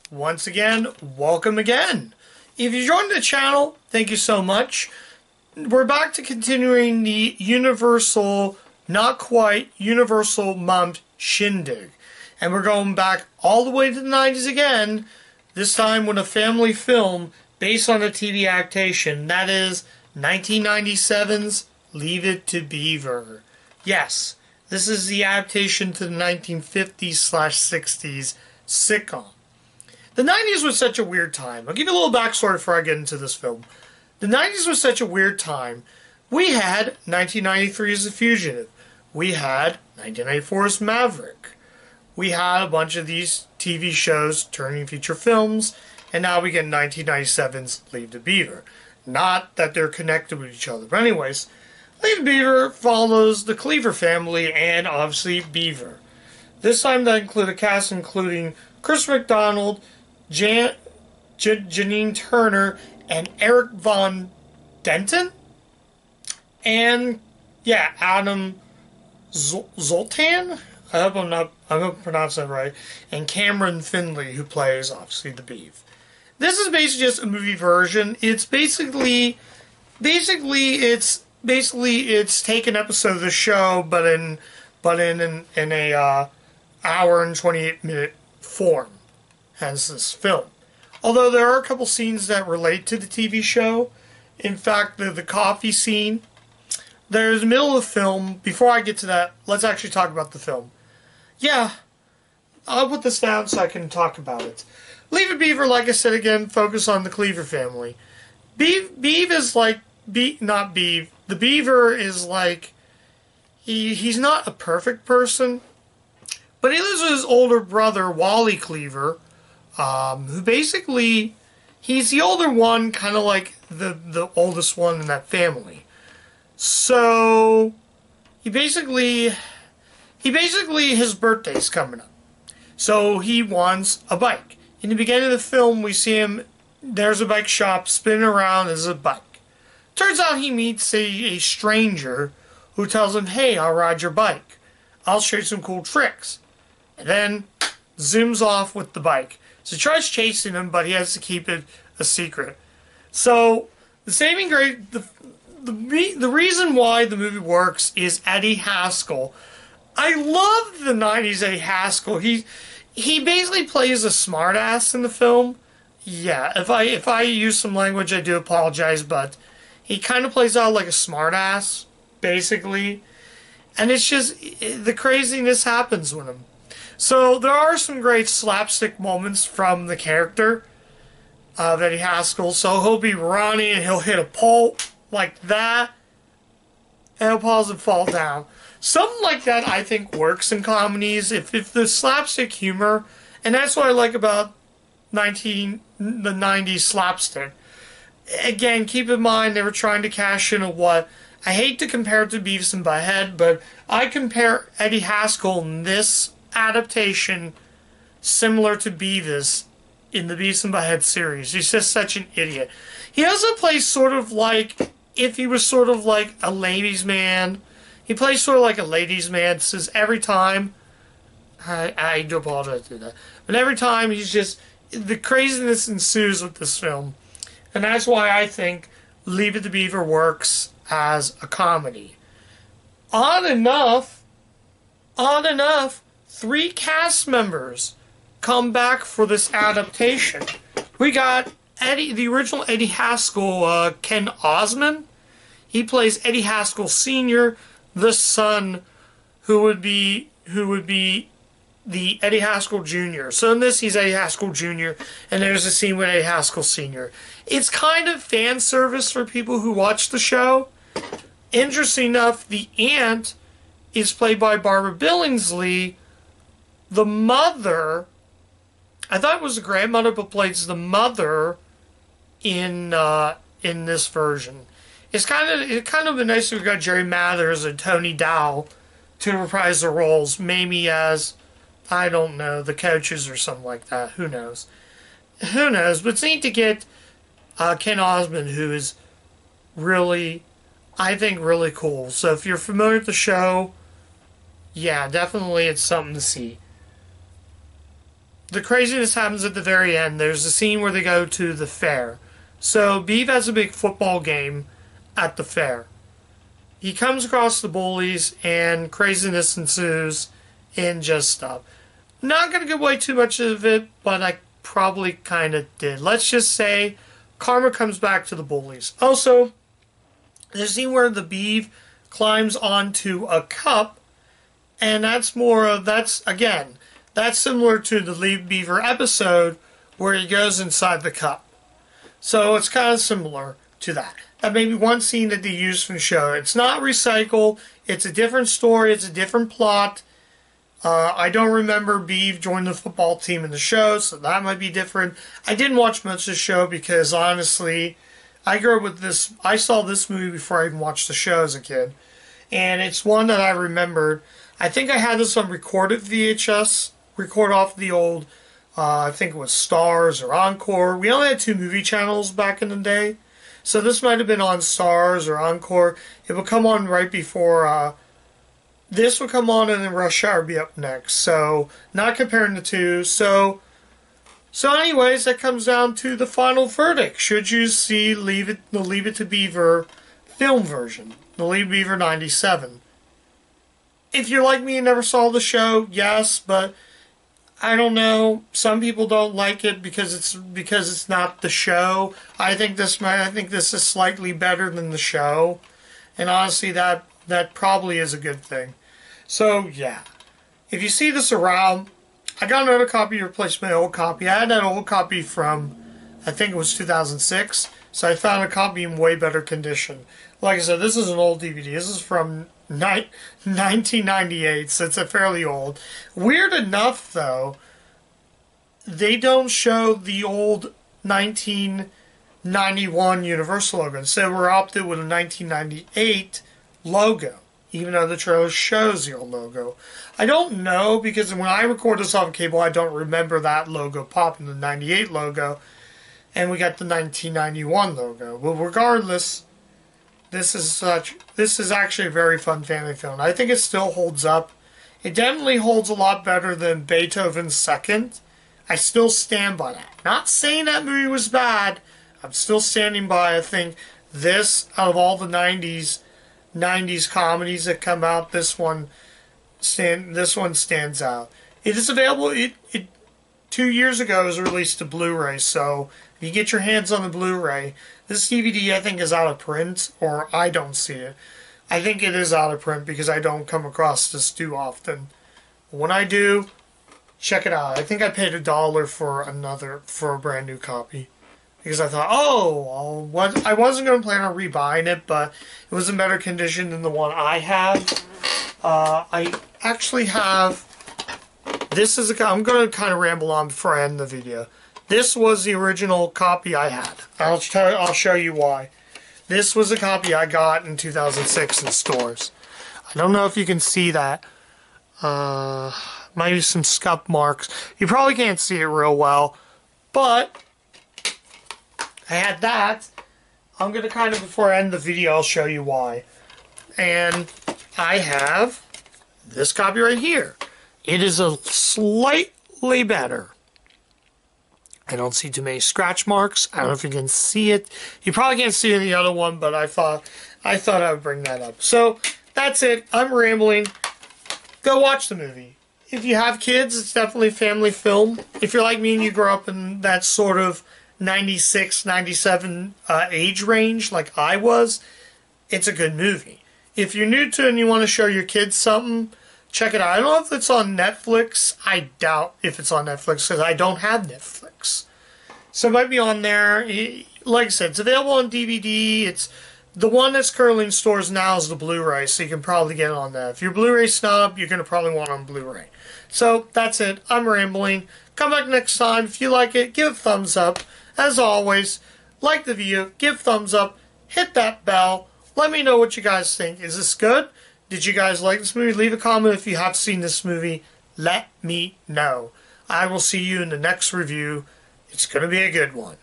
Once again, welcome again. If you joined the channel, thank you so much. We're back to continuing the Universal, not quite, Universal Month Shindig. And we're going back all the way to the 90s again, this time with a family film based on a TV adaptation. That is 1997's Leave It to Beaver. Yes, this is the adaptation to the 1950s/60s sitcom. The 90s was such a weird time. I'll give you a little backstory before I get into this film. The 90s was such a weird time. We had 1993's The Fugitive. We had 1994's Maverick. We had a bunch of these TV shows turning feature films, and now we get 1997's Leave the Beaver. Not that they're connected with each other, but anyways, Leave the Beaver follows the Cleaver family and obviously Beaver. This time that included a cast including Chris McDonald, Janine Turner, and Eric Von Denton, and Adam Zoltan. I hope I'm pronouncing that right. And Cameron Finley, who plays obviously the Beaver. This is basically just a movie version. It's basically it's take an episode of the show, but in a hour and 28-minute form. Hence this film. Although there are a couple scenes that relate to the TV show. In fact, the coffee scene. There's the middle of the film. Before I get to that, let's actually talk about the film. Yeah, I'll put this down so I can talk about it. Leave It Beaver, like I said again, focus on the Cleaver family. Beav is like, not Beav. The Beaver is like, he's not a perfect person, but he lives with his older brother, Wally Cleaver, who basically, he's the older one, kind of like the oldest one in that family. So, his birthday's coming up. So, he wants a bike. In the beginning of the film, we see him, there's a bike shop, spinning around as a bike. Turns out he meets a stranger who tells him, hey, I'll ride your bike. I'll show you some cool tricks. And then, zooms off with the bike. So he tries chasing him, but he has to keep it a secret. So, the saving grace, the reason why the movie works is Eddie Haskell. I love the 90s Eddie Haskell. He basically plays a smartass in the film. Yeah, if I use some language, I do apologize, but he kind of plays out like a smartass, basically. And it's just, the craziness happens with him. So there are some great slapstick moments from the character of Eddie Haskell. So he'll be running and he'll hit a pole like that, and he'll pause and fall down. Something like that I think works in comedies. If the slapstick humor, and that's what I like about the 90s slapstick. Again, keep in mind they were trying to cash in a what. I hate to compare it to Beavis and Butthead, but I compare Eddie Haskell in this adaptation similar to Beavis in the Beavis and Butthead series. He's just such an idiot. He also plays sort of like, if he was sort of like a ladies' man. He plays sort of like a ladies' man. Says every time, I do apologize to that, but every time he's just, the craziness ensues with this film. And that's why I think Leave It to Beaver works as a comedy. Odd enough, 3 cast members come back for this adaptation. We got the original Eddie Haskell, Ken Osmond. He plays Eddie Haskell Sr., the son, who would be the Eddie Haskell Jr. So in this, he's Eddie Haskell Jr., and there's a scene with Eddie Haskell Sr. It's kind of fan service for people who watch the show. Interesting enough, the aunt is played by Barbara Billingsley. The mother, I thought it was the grandmother, but plays the mother in this version. It's kind of been nice if we got Jerry Mathers and Tony Dow to reprise the roles, maybe as, I don't know, the coaches or something like that. Who knows? Who knows? But it's neat to get Ken Osmond, who is really, I think, really cool. So if you're familiar with the show, yeah, definitely it's something to see. the craziness happens at the very end. There's a scene where they go to the fair. So Beaver has a big football game at the fair. He comes across the bullies and craziness ensues and just stuff. Not going to give away too much of it, but I probably kind of did. Let's just say karma comes back to the bullies. Also, there's a scene where the Beaver climbs onto a cup, and that's similar to the Leave Beaver episode where he goes inside the cup. So it's kind of similar to that. That may be one scene that they used from the show. It's not recycled. It's a different story. It's a different plot. I don't remember Beaver joining the football team in the show, so that might be different. I didn't watch much of the show because, honestly, I grew up with this. I saw this movie before I even watched the show as a kid. And it's one that I remembered. I think I had this on recorded VHS. Record off the old, I think it was Stars or Encore. We only had 2 movie channels back in the day. So this might have been on Stars or Encore. It would come on right before, this would come on and then Rush Hour would be up next. So, not comparing the two. So anyways, that comes down to the final verdict. Should you see the Leave It to Beaver film version? The Leave Beaver 97. If you're like me and never saw the show, yes, but I don't know. Some people don't like it because it's not the show. I think this is slightly better than the show, and honestly, that probably is a good thing. So yeah, if you see this around, I got another copy to replace my old copy. I had that old copy from, I think it was 2006, so I found a copy in way better condition. Like I said, this is an old DVD. This is from 1998, so it's a fairly old. Weird enough, though, they don't show the old 1991 Universal logo. Instead, we're opted with a 1998 logo, even though the trailer shows the old logo. I don't know, because when I record this off cable, I don't remember that logo popping, the 98 logo, and we got the 1991 logo. But regardless, this is actually a very fun family film. I think it still holds up. It definitely holds a lot better than Beethoven's Second. I still stand by that. Not saying that movie was bad. I'm still standing by. I think this, out of all the 90s comedies that come out, this one stands out. It is available. It 2 years ago it was released to Blu-ray, so if you get your hands on the Blu-ray, this DVD I think is out of print, or I don't see it. I think it is out of print because I don't come across this too often. When I do, check it out. I think I paid $1 for a brand new copy because I thought, I wasn't going to plan on rebuying it, but it was in better condition than the one I have. I actually have. I'm going to kind of ramble on before I end the video. This was the original copy I had. I'll show you why. This was a copy I got in 2006 in stores. I don't know if you can see that. Might be some scuff marks. You probably can't see it real well, but I had that. I'm going to kind of, before I end the video, I'll show you why. And I have this copy right here. It is a slightly better. I don't see too many scratch marks. I don't know if you can see it. You probably can't see it in the other one, but I thought I would bring that up. So that's it. I'm rambling. Go watch the movie. If you have kids, it's definitely a family film. If you're like me and you grew up in that sort of 96, 97 age range like I was, it's a good movie. If you're new to it and you want to show your kids something, check it out. I don't know if it's on Netflix. I doubt if it's on Netflix because I don't have Netflix. So it might be on there. Like I said, it's available on DVD. It's the one that's currently in stores now is the Blu-ray, so you can probably get it on that. If you're a Blu-ray snob, you're going to probably want it on Blu-ray. So that's it. I'm rambling. Come back next time. If you like it, give a thumbs up. As always, like the video, give thumbs up, hit that bell. Let me know what you guys think. Is this good? Did you guys like this movie? Leave a comment if you have seen this movie. Let me know. I will see you in the next review. It's going to be a good one.